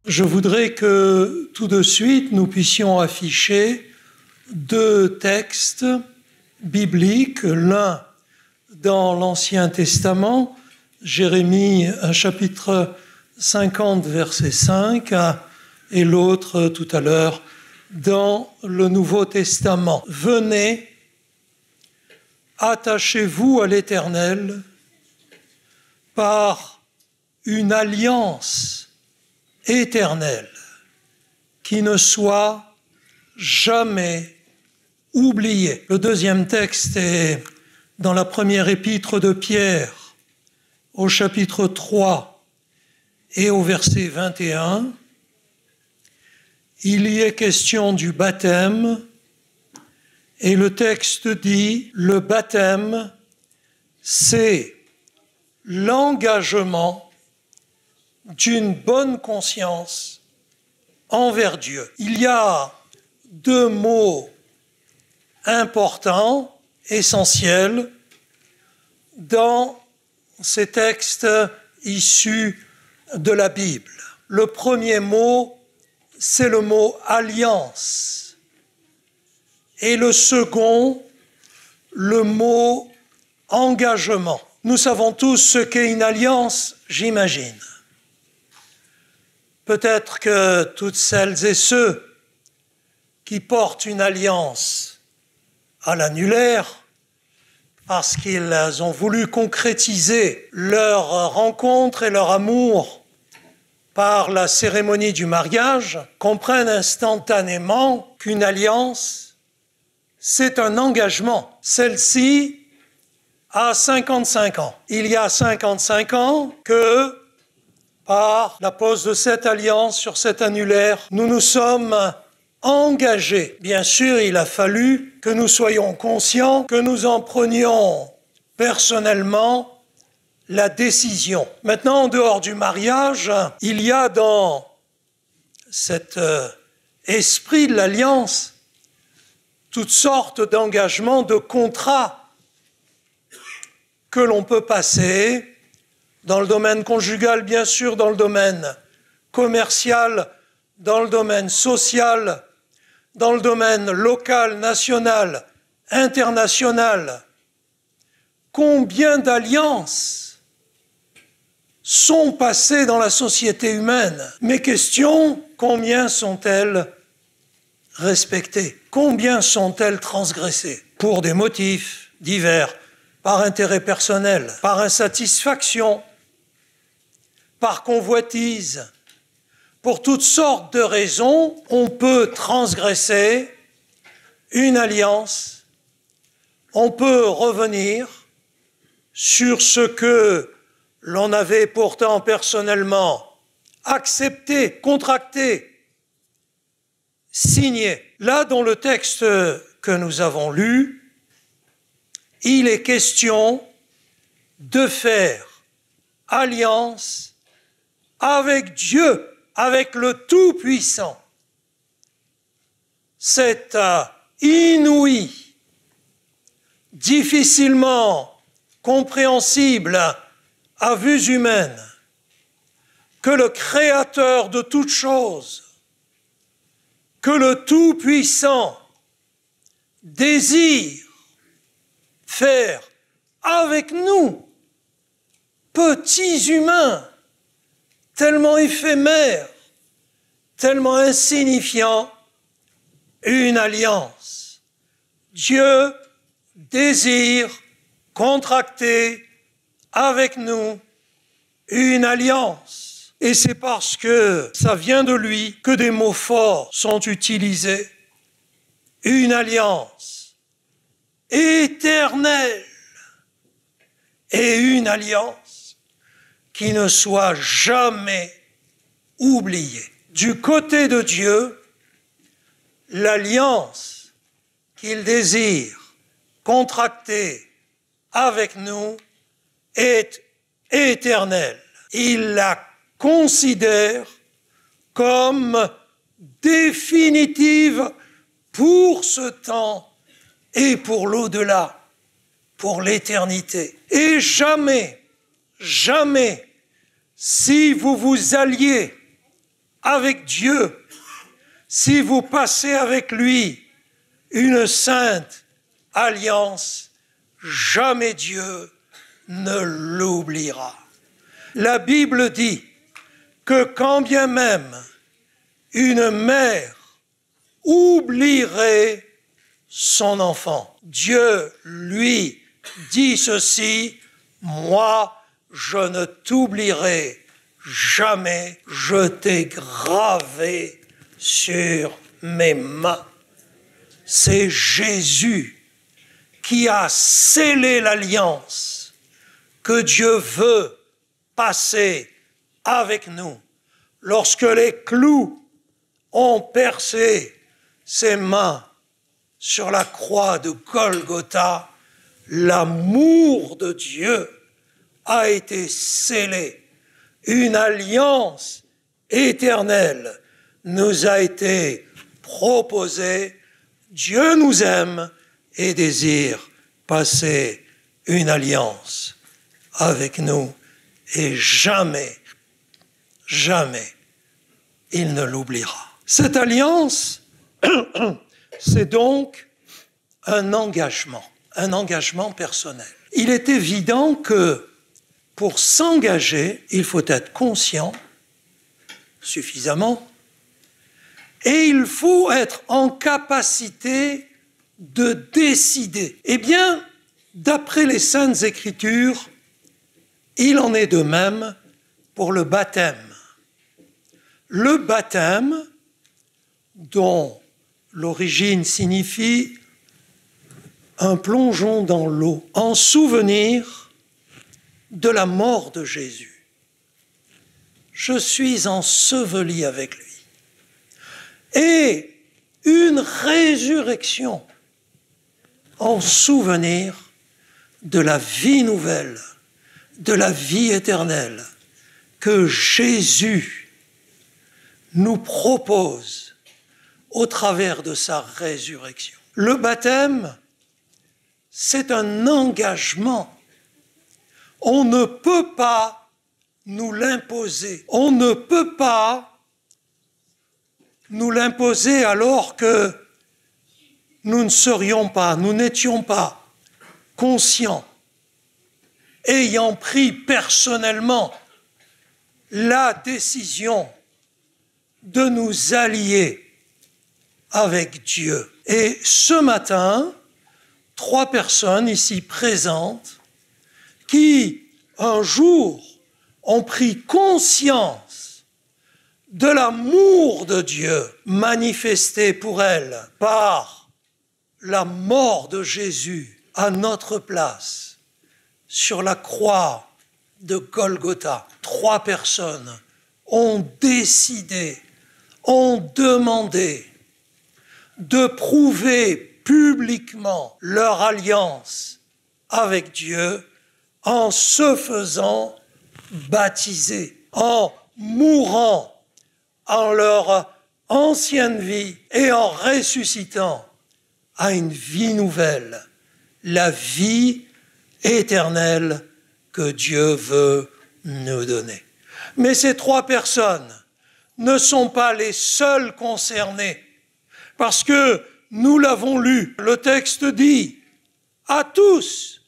Je voudrais que tout de suite nous puissions afficher deux textes bibliques, l'un dans l'Ancien Testament, Jérémie chapitre 50 verset 5, et l'autre tout à l'heure dans le Nouveau Testament. Venez, attachez-vous à l'Éternel par une alliance éternelle qui ne soit jamais oubliée. Le deuxième texte est dans la première épître de Pierre, au chapitre 3 et au verset 21. Il y est question du baptême, et le texte dit, le baptême, c'est l'engagement d'une bonne conscience envers Dieu. Il y a deux mots importants, essentiels, dans ces textes issus de la Bible. Le premier mot, c'est le mot alliance. Et le second, le mot engagement. Nous savons tous ce qu'est une alliance, j'imagine. Peut-être que toutes celles et ceux qui portent une alliance à l'annulaire, parce qu'ils ont voulu concrétiser leur rencontre et leur amour par la cérémonie du mariage, comprennent instantanément qu'une alliance, c'est un engagement. Celle-ci a 55 ans. Il y a 55 ans que, par la pose de cette alliance sur cet annulaire, nous nous sommes engagés. Bien sûr, il a fallu que nous soyons conscients, que nous en prenions personnellement la décision. Maintenant, en dehors du mariage, il y a dans cet esprit de l'alliance toutes sortes d'engagements, de contrats que l'on peut passer dans le domaine conjugal, bien sûr, dans le domaine commercial, dans le domaine social, dans le domaine local, national, international. Combien d'alliances sont passées dans la société humaine? Mes questions, combien sont-elles respectées? Combien sont-elles transgressées? Pour des motifs divers, par intérêt personnel, par insatisfaction, par convoitise, pour toutes sortes de raisons, on peut transgresser une alliance, on peut revenir sur ce que l'on avait pourtant personnellement accepté, contracté, signé. Là, dans le texte que nous avons lu, il est question de faire alliance avec Dieu, avec le Tout-Puissant. C'est inouï, difficilement compréhensible à vues humaines, que le Créateur de toutes choses, que le Tout-Puissant désire faire avec nous, petits humains, tellement éphémères, tellement insignifiants, une alliance. Dieu désire contracter avec nous une alliance. Et c'est parce que ça vient de lui que des mots forts sont utilisés. Une alliance éternelle et une alliance qui ne soit jamais oubliée. Du côté de Dieu, l'alliance qu'il désire contracter avec nous est éternelle. Il la considère comme définitive pour ce temps et pour l'au-delà, pour l'éternité. Et jamais, jamais, si vous vous alliez avec Dieu, si vous passez avec lui une sainte alliance, jamais Dieu ne l'oubliera. La Bible dit que quand bien même une mère oublierait son enfant, Dieu lui dit ceci: moi, je ne t'oublierai jamais, je t'ai gravé sur mes mains. C'est Jésus qui a scellé l'alliance que Dieu veut passer avec nous. Lorsque les clous ont percé ses mains sur la croix de Golgotha, l'amour de Dieu a été scellé. Une alliance éternelle nous a été proposée. Dieu nous aime et désire passer une alliance avec nous. Et jamais, jamais, il ne l'oubliera. Cette alliance, c'est donc un engagement personnel. Il est évident que pour s'engager, il faut être conscient suffisamment et il faut être en capacité de décider. Eh bien, d'après les Saintes Écritures, il en est de même pour le baptême. Le baptême, dont l'origine signifie un plongeon dans l'eau, en souvenir de la mort de Jésus. Je suis enseveli avec lui. Et une résurrection en souvenir de la vie nouvelle, de la vie éternelle que Jésus nous propose au travers de sa résurrection. Le baptême, c'est un engagement. On ne peut pas nous l'imposer. On ne peut pas nous l'imposer alors que nous n'étions pas conscients, ayant pris personnellement la décision de nous allier avec Dieu. Et ce matin, 3 personnes ici présentes qui, un jour, ont pris conscience de l'amour de Dieu manifesté pour elles par la mort de Jésus à notre place sur la croix de Golgotha. 3 personnes ont décidé, ont demandé de prouver publiquement leur alliance avec Dieu en se faisant baptiser, en mourant en leur ancienne vie et en ressuscitant à une vie nouvelle, la vie éternelle que Dieu veut nous donner. Mais ces 3 personnes ne sont pas les seules concernées, parce que nous l'avons lu, le texte dit « À tous,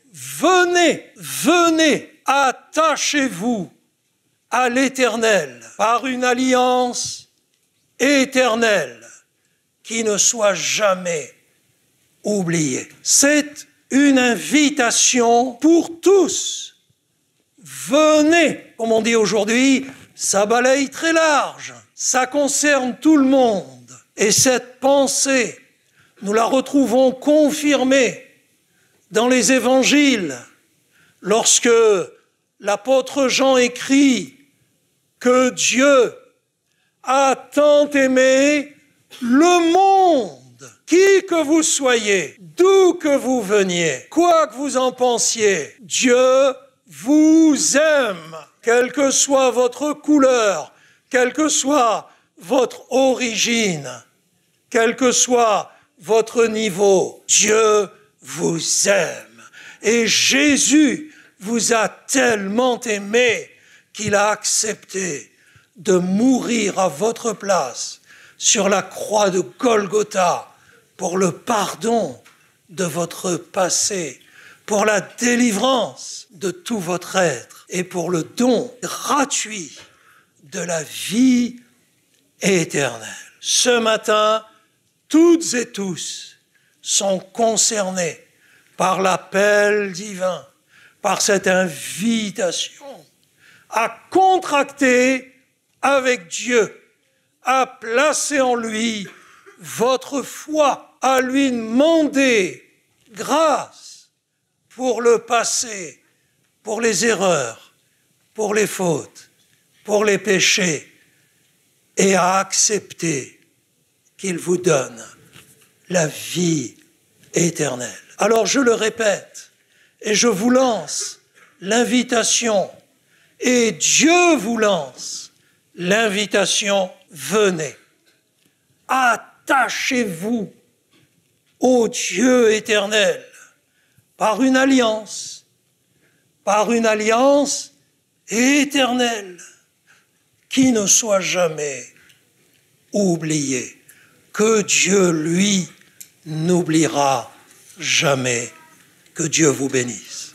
venez, attachez-vous à l'Éternel par une alliance éternelle qui ne soit jamais oubliée. » C'est une invitation pour tous. Venez, comme on dit aujourd'hui, ça balaye très large, ça concerne tout le monde. Et cette pensée, nous la retrouvons confirmée dans les évangiles, lorsque l'apôtre Jean écrit que Dieu a tant aimé le monde, qui que vous soyez, d'où que vous veniez, quoi que vous en pensiez, Dieu vous aime, quelle que soit votre couleur, quelle que soit votre origine, quel que soit votre niveau, Dieu vous aime. Et Jésus vous a tellement aimé qu'il a accepté de mourir à votre place sur la croix de Golgotha pour le pardon de votre passé, pour la délivrance de tout votre être et pour le don gratuit de la vie éternelle. Ce matin, toutes et tous sont concernés par l'appel divin, par cette invitation à contracter avec Dieu, à placer en lui votre foi, à lui demander grâce pour le passé, pour les erreurs, pour les fautes, pour les péchés, et à accepter qu'il vous donne la vie éternelle. Alors je le répète, et je vous lance l'invitation, et Dieu vous lance l'invitation, venez, attachez-vous au Dieu éternel par une alliance éternelle qui ne soit jamais oubliée, que Dieu, lui, n'oubliera jamais. Que Dieu vous bénisse.